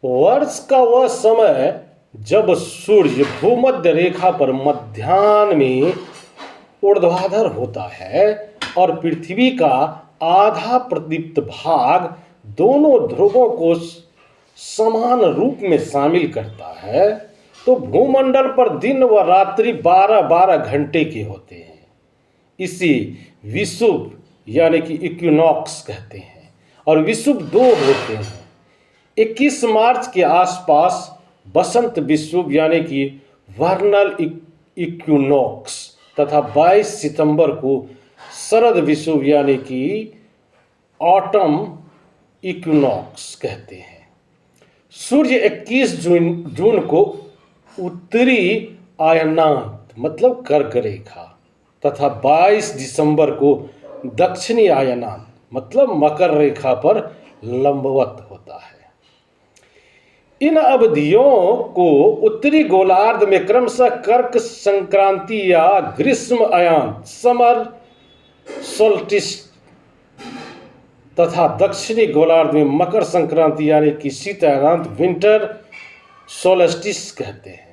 वर्ष का वह समय जब सूर्य भूमध्य रेखा पर मध्याह्न में ऊर्ध्वाधर होता है और पृथ्वी का आधा प्रदीप्त भाग दोनों ध्रुवों को समान रूप में शामिल करता है, तो भूमंडल पर दिन व रात्रि 12-12 घंटे के होते हैं। इसी विषुव यानी कि इक्विनॉक्स कहते हैं और विषुव 2 होते हैं। 21 मार्च के आसपास बसंत विषुव यानी कि वर्नल इक्विनॉक्स तथा 22 सितंबर को शरद विषुव यानी कि ऑटम इक्विनॉक्स कहते हैं। सूर्य 21 जून को उत्तरी आयनांत मतलब कर्क रेखा तथा 22 दिसंबर को दक्षिणी आयनांत मतलब मकर रेखा पर लंबवत होता है। इन अवधियों को उत्तरी गोलार्ध में क्रमशः कर्क संक्रांति या ग्रीष्म अयांत समर सोल्स्टिस तथा दक्षिणी गोलार्ध में मकर संक्रांति यानी कि शीत अयांत विंटर सोल्स्टिस कहते हैं।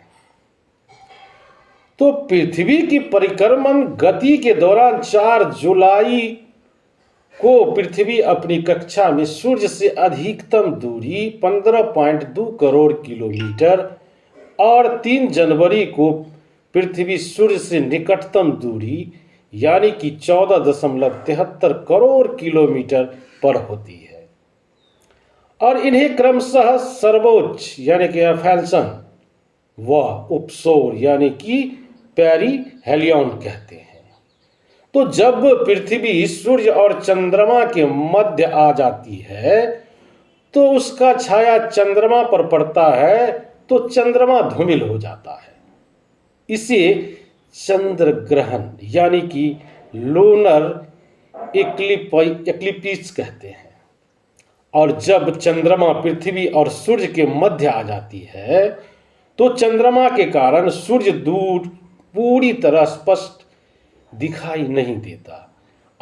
तो पृथ्वी की परिक्रमण गति के दौरान 4 जुलाई को पृथ्वी अपनी कक्षा में सूर्य से अधिकतम दूरी 15.2 करोड़ किलोमीटर और 3 जनवरी को पृथ्वी सूर्य से निकटतम दूरी यानी कि 14.73 करोड़ किलोमीटर पर होती है और इन्हें क्रमशः सर्वोच्च यानी कि एफेल्सन व उपसौर यानी कि पेरिहेलियन कहते हैं। तो जब पृथ्वी सूर्य और चंद्रमा के मध्य आ जाती है तो उसका छाया चंद्रमा पर पड़ता है तो चंद्रमा धूमिल हो जाता है। इसे चंद्र ग्रहण यानी कि लूनर एक्लिप्स कहते हैं। और जब चंद्रमा पृथ्वी और सूर्य के मध्य आ जाती है तो चंद्रमा के कारण सूर्य दूर पूरी तरह स्पष्ट दिखाई नहीं देता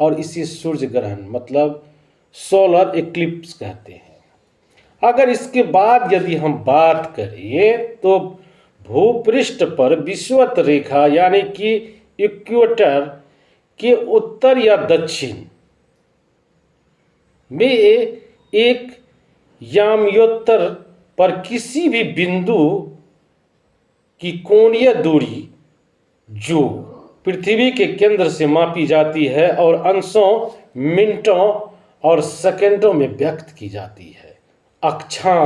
और इसे सूर्य ग्रहण मतलब सोलर इक्लिप्स कहते हैं। अगर इसके बाद यदि हम बात करें तो भूपृष्ठ पर विषुवत रेखा यानी कि इक्वेटर के उत्तर या दक्षिण में एक याम्योत्तर पर किसी भी बिंदु की कोणीय दूरी जो पृथ्वी के केंद्र से मापी जाती है और अंशों, मिनटों और सेकंडों में व्यक्त की जाती है। अक्षांश